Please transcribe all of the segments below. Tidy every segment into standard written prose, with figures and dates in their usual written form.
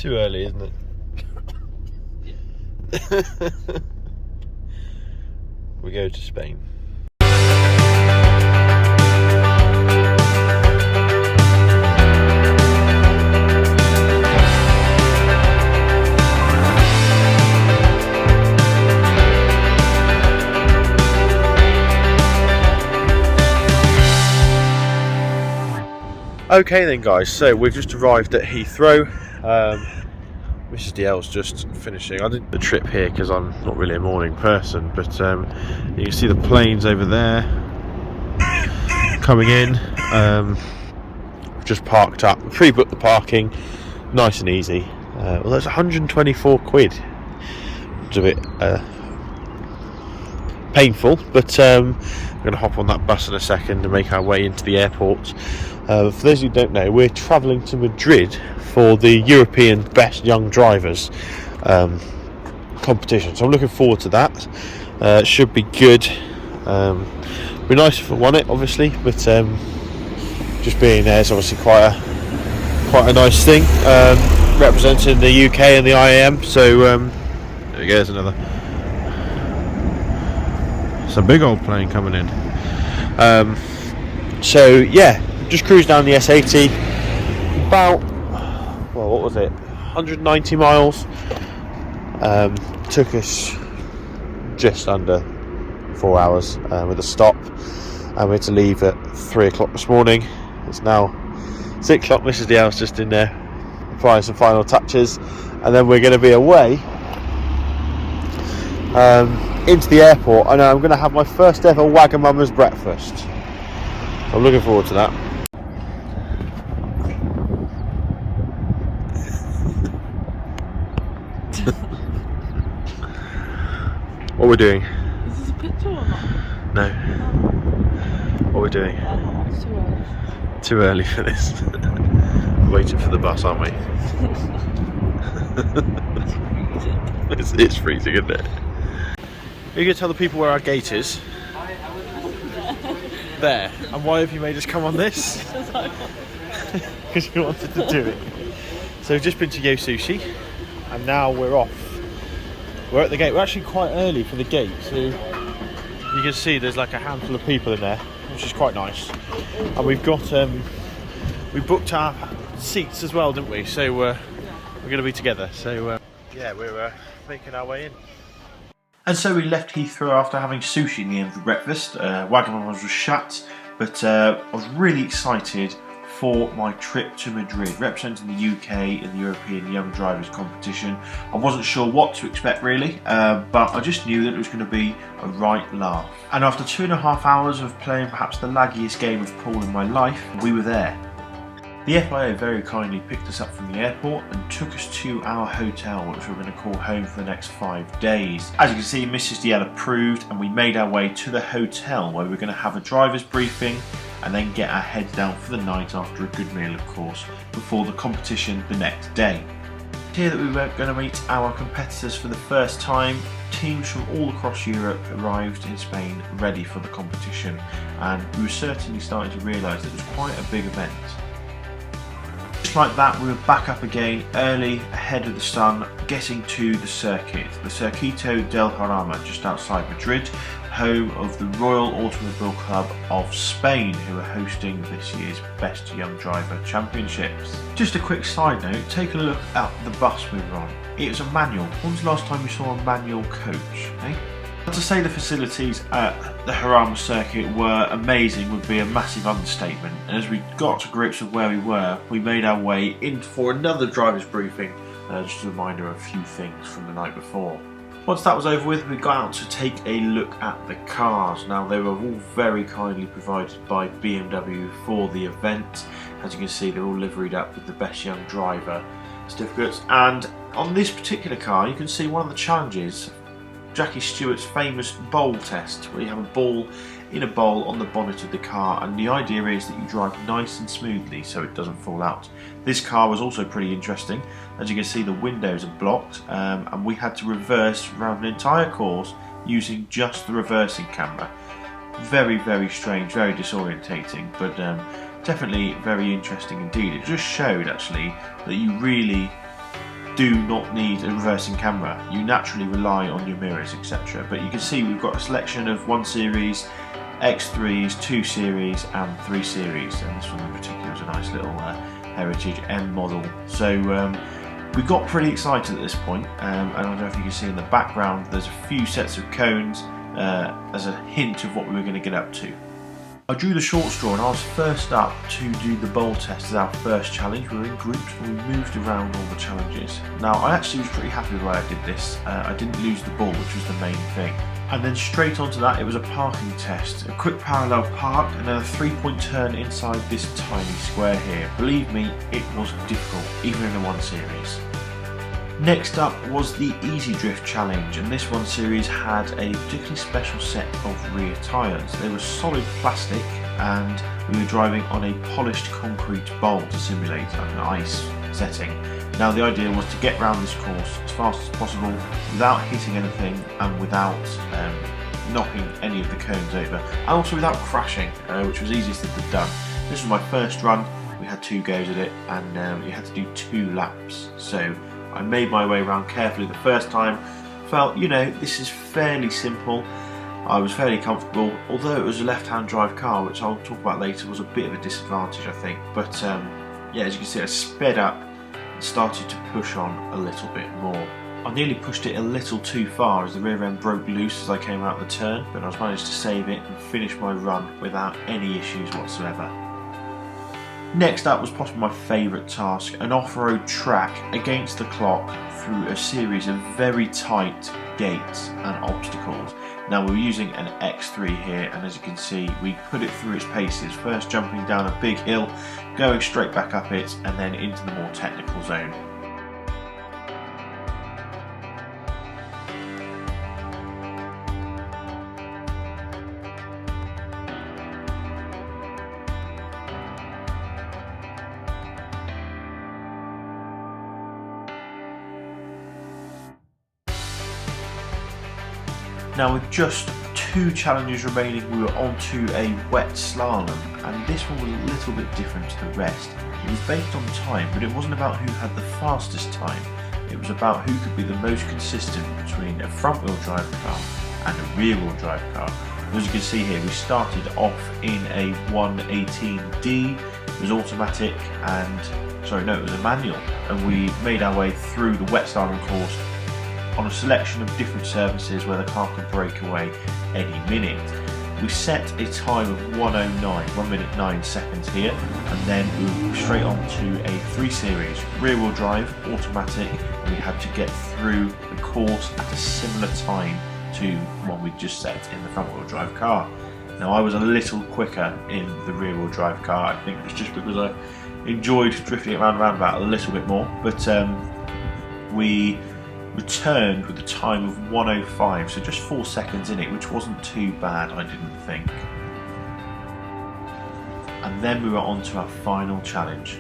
Too early, isn't it? We go to Spain. Okay then guys, so we've just arrived at Heathrow. Mrs. DL's just finishing. I did the trip here because I'm not really a morning person, but you can see the planes over there coming in. Just parked up, pre-booked the parking, nice and easy. Well, that's 124 quid. It's a bit painful, but I'm going to hop on that bus in a second and make our way into the airport. For those who don't know, we're travelling to Madrid for the European Best Young Drivers competition, so I'm looking forward to that. It should be good. Be nice if I won it, obviously, but just being there is obviously quite a nice thing. Representing the UK and the IAM, so there we go. There's another. It's a big old plane coming in. So yeah, just cruised down the S80, about, well, what was it, 190 miles. Took us just under 4 hours with a stop, and we had to leave at 3 o'clock this morning. It's now 6 o'clock. Mrs. DL's just in there applying some final touches, and then we're going to be away into the airport. I know I'm going to have my first ever Wagamama's breakfast. I'm looking forward to that. What we're doing? Is this a picture or not? No. What we're doing? It's too early. Too early for this. Waiting for the bus, aren't we? It's freezing, isn't it? Are you going to tell the people where our gate is? There. And why have you made us come on this? Because you wanted to do it. So we've just been to Yo Sushi, and now we're off. We're at the gate. We're actually quite early for the gate, so you can see there's like a handful of people in there, which is quite nice. And we've got we booked our seats as well, didn't we? So we're going to be together. So yeah, we're making our way in. And so we left Heathrow after having sushi in the end for breakfast. Wagamama's was shut, but I was really excited for my trip to Madrid, representing the UK in the European Young Drivers competition. I wasn't sure what to expect really, but I just knew that it was going to be a right laugh. And after 2.5 hours of playing perhaps the laggiest game of pool in my life, we were there. The FIA very kindly picked us up from the airport and took us to our hotel, which we're going to call home for the next 5 days. As you can see, Mrs. DL approved, and we made our way to the hotel where we're going to have a driver's briefing and then get our heads down for the night after a good meal, of course, before the competition the next day. Here that we were going to meet our competitors for the first time. Teams from all across Europe arrived in Spain ready for the competition, and we were certainly starting to realise that it was quite a big event. Just like that, we were back up again early, ahead of the sun, getting to the circuit, the Circuito del Jarama, just outside Madrid, home of the Royal Automobile Club of Spain, who are hosting this year's Best Young Driver Championships. Just a quick side note, take a look at the bus we were on. It was a manual. When's the last time you saw a manual coach, eh? To say the facilities at the Jarama circuit were amazing would be a massive understatement, and as we got to grips with where we were, we made our way in for another driver's briefing, just a reminder of a few things from the night before. Once that was over with, we got out to take a look at the cars. Now, they were all very kindly provided by BMW for the event. As you can see, they're all liveried up with the Best Young Driver certificates, and on this particular car you can see one of the challenges, Jackie Stewart's famous bowl test, where you have a ball in a bowl on the bonnet of the car, and the idea is that you drive nice and smoothly so it doesn't fall out. This car was also pretty interesting. As you can see, the windows are blocked, and we had to reverse around an entire course using just the reversing camera. Very, very strange, very disorientating, but definitely very interesting indeed. It just showed actually that you really do not need a reversing camera. You naturally rely on your mirrors, etc. But you can see we've got a selection of 1 Series, X3s, 2 Series and 3 Series, and this one in particular is a nice little Heritage M model. So we got pretty excited at this point, and I don't know if you can see in the background there's a few sets of cones as a hint of what we were going to get up to. I drew the short straw and I was first up to do the bowl test as our first challenge. We were in groups and we moved around all the challenges. Now I actually was pretty happy with the way I did this. I didn't lose the ball, which was the main thing. And then straight onto that it was a parking test. A quick parallel park and then a 3-point turn inside this tiny square here. Believe me, it was difficult, even in the 1 Series. Next up was the Easy Drift Challenge, and this 1 Series had a particularly special set of rear tyres. They were solid plastic and we were driving on a polished concrete bowl to simulate an ice setting. Now the idea was to get around this course as fast as possible without hitting anything and without knocking any of the cones over, and also without crashing, which was easiest to be done. This was my first run. We had 2 goes at it and you had to do 2 laps. So I made my way around carefully the first time, felt, you know, this is fairly simple. I was fairly comfortable, although it was a left-hand drive car, which I'll talk about later, was a bit of a disadvantage I think. But yeah, as you can see I sped up and started to push on a little bit more. I nearly pushed it a little too far as the rear end broke loose as I came out the turn, but I was managed to save it and finish my run without any issues whatsoever. Next up was possibly my favourite task, an off-road track against the clock through a series of very tight gates and obstacles. Now we were using an X3 here, and as you can see we put it through its paces, first jumping down a big hill, going straight back up it and then into the more technical zone. Now with just 2 challenges remaining we were on to a wet slalom, and this one was a little bit different to the rest. It was based on time, but it wasn't about who had the fastest time. It was about who could be the most consistent between a front wheel drive car and a rear wheel drive car. As you can see here, we started off in a 118D, it was automatic and, sorry no, it was a manual, and we made our way through the wet slalom course on a selection of different surfaces where the car could break away any minute. We set a time of 1:09, 1 minute 9 seconds here, and then we were straight on to a 3 Series, rear wheel drive, automatic, and we had to get through the course at a similar time to one we just set in the front wheel drive car. Now I was a little quicker in the rear wheel drive car. I think it was just because I enjoyed drifting around the roundabout a little bit more, but we returned with a time of 1:05, so just 4 seconds in it, which wasn't too bad I didn't think. And then we were on to our final challenge.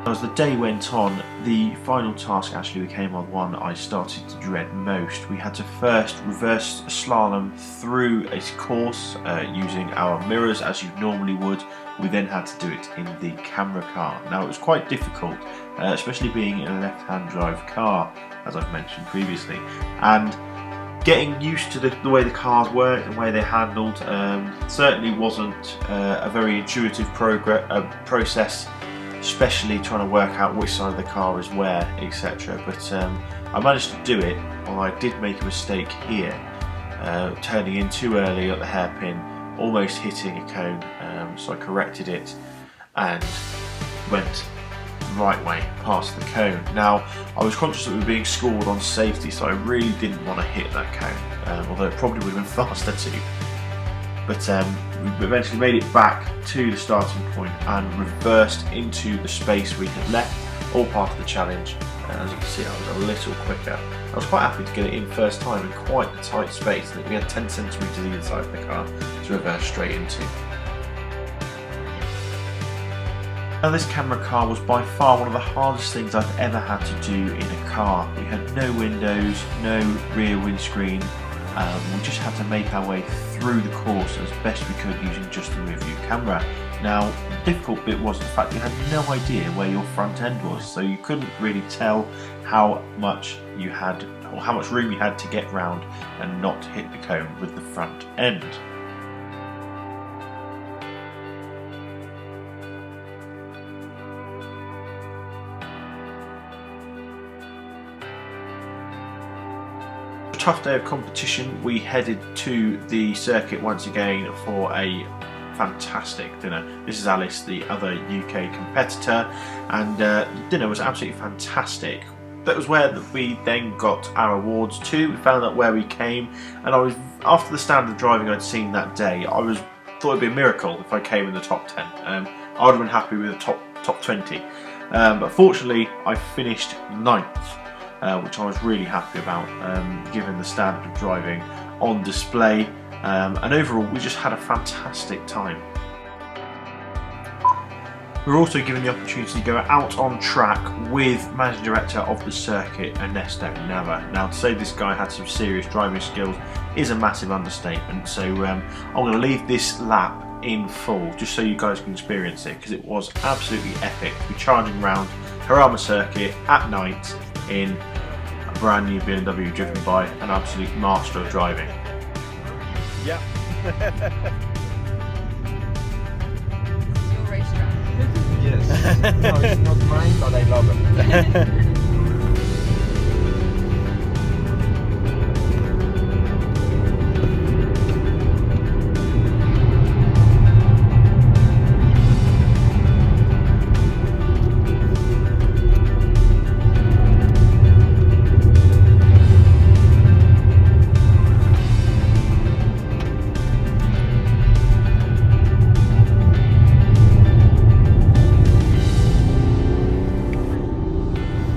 As the day went on, the final task actually became on one I started to dread most. We had to first reverse slalom through a course using our mirrors as you normally would. We then had to do it in the camera car. Now it was quite difficult, especially being in a left-hand drive car, as I've mentioned previously, and getting used to the way the cars worked and the way they handled certainly wasn't a very intuitive process, especially trying to work out which side of the car is where, etc. But I managed to do it, although I did make a mistake here, turning in too early at the hairpin, almost hitting a cone, so I corrected it and went the right way past the cone. Now I was conscious that we were being scored on safety, so I really didn't want to hit that cone, although it probably would have been faster too. But we eventually made it back to the starting point and reversed into the space we had left, all part of the challenge. And as you can see, I was a little quicker. I was quite happy to get it in first time in quite a tight space. I think we had 10 centimetres either side of the car to reverse straight into. Now this camera car was by far one of the hardest things I've ever had to do in a car. We had no windows, no rear windscreen. We just had to make our way through the course as best we could using just the rear view camera. Now, the difficult bit was the fact you had no idea where your front end was, so you couldn't really tell how much you had, or how much room you had to get round and not hit the cone with the front end. Tough day of competition. We headed to the circuit once again for a fantastic dinner. This is Alice, the other UK competitor, and the dinner was absolutely fantastic. That was where we then got our awards too. We found out where we came, and after the standard driving I'd seen that day, thought it'd be a miracle if I came in the top 10. I would have been happy with the top 20, but fortunately I finished 9th, which I was really happy about, given the standard of driving on display, and overall we just had a fantastic time. We were also given the opportunity to go out on track with Managing Director of the circuit, Ernesto Nava. Now, to say this guy had some serious driving skills is a massive understatement, so I'm going to leave this lap in full just so you guys can experience it, because it was absolutely epic to be charging around Jarama circuit at night in a brand new BMW driven by an absolute master of driving. Yeah. Your racetrack. Yes. No, it's not mine, but I love it.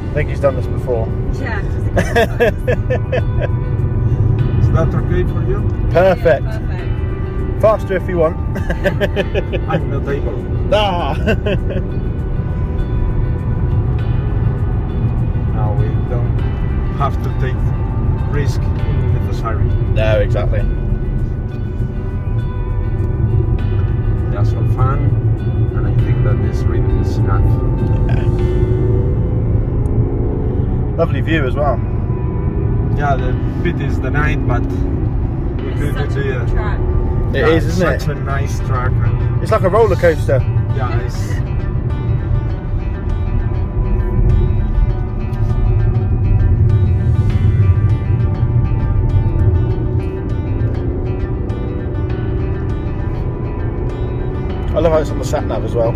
I think he's done this before. Yeah. Is that okay for you? Perfect. Yeah, perfect. Faster if you want. I'm not able. Ah. Now we don't have to take risk unnecessary. No, exactly. Just for fun, and I think that this really is enough. Lovely view as well. Yeah, the pit is the night, but we It's could such a do good track. It is, isn't it? Such a nice track. And It's like a roller coaster. yeah, it's I love how it's on the sat nav as well.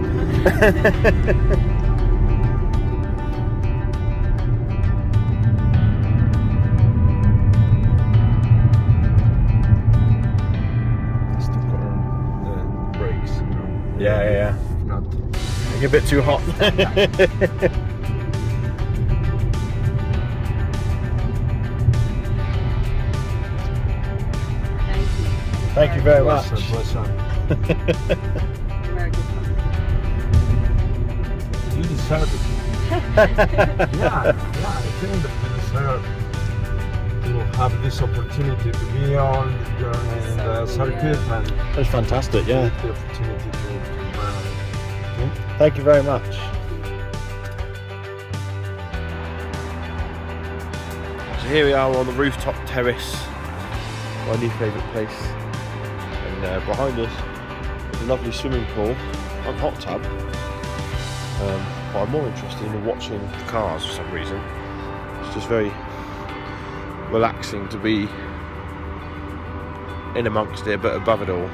still got the brakes. You know. Yeah. If not, It's a bit too hot. Thank you very much. pleasure. Very good fun. You deserve it. yeah, I think that you deserve to have this opportunity to be on the circuit and That's fantastic, yeah. the opportunity to Thank you very much. So here we are on the rooftop terrace, my new favourite place, and behind us is a lovely swimming pool and hot tub. But I'm more interested in watching the cars for some reason. It's just very relaxing to be in amongst it, but above it all,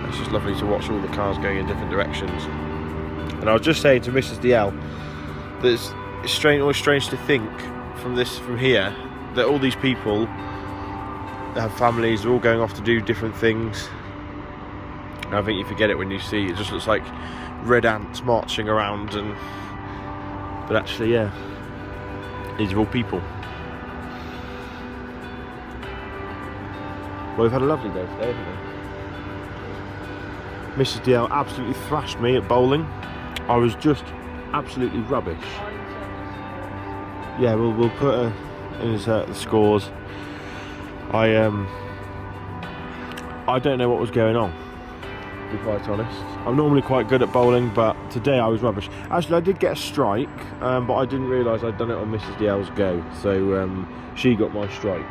it's just lovely to watch all the cars going in different directions. And I was just saying to Mrs. DL that it's always strange to think from here that all these people that have families are all going off to do different things. And I think you forget it when you see it just looks like red ants marching around, but actually, yeah, these are all people. Well, we've had a lovely day today, haven't we? Mrs. DL absolutely thrashed me at bowling. I was just absolutely rubbish. Yeah, we'll put her in the scores. I don't know what was going on. to be quite honest. I'm normally quite good at bowling, but today I was rubbish. Actually, I did get a strike, but I didn't realise I'd done it on Mrs. DL's go, so she got my strike.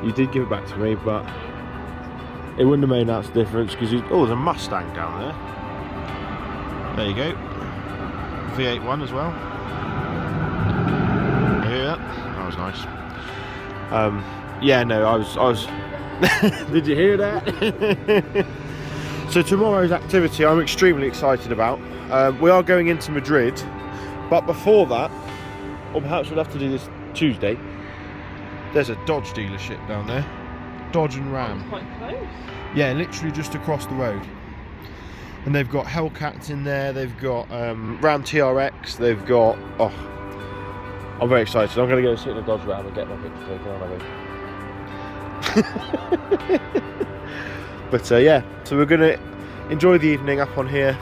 You did give it back to me, but it wouldn't have made that difference because oh, there's a Mustang down there. There you go. V8 one as well. You hear that? That was nice. Yeah, no, I was. Did you hear that? So tomorrow's activity I'm extremely excited about. We are going into Madrid, but before that, or perhaps we'll have to do this Tuesday, there's a Dodge dealership down there. Dodge and Ram. That's quite close. Yeah, literally just across the road. And they've got Hellcats in there, they've got Ram TRX, they've got... Oh, I'm very excited. I'm going to go sit in a Dodge Ram and get my picture taken on, I think. But yeah, so we're going to enjoy the evening up on here.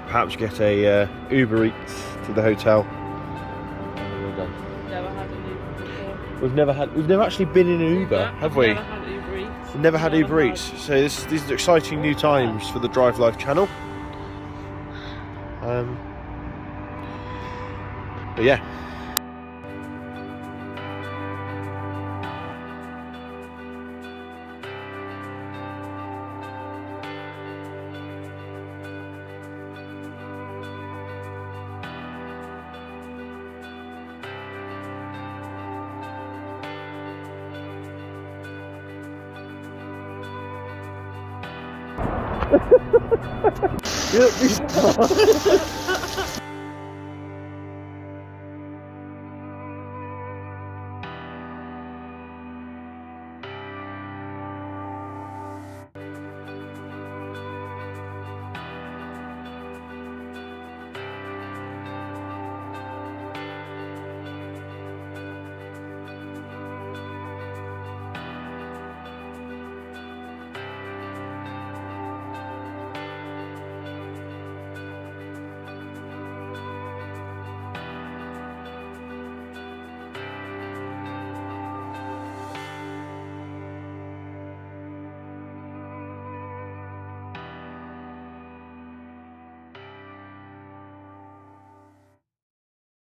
Perhaps get a Uber Eats to the hotel. And we're done. Never had an Uber before. We've never actually been in an Uber, have we? Never had Uber Eats. Never had Uber Eats. So these are exciting new times for the Drive Life channel. But yeah.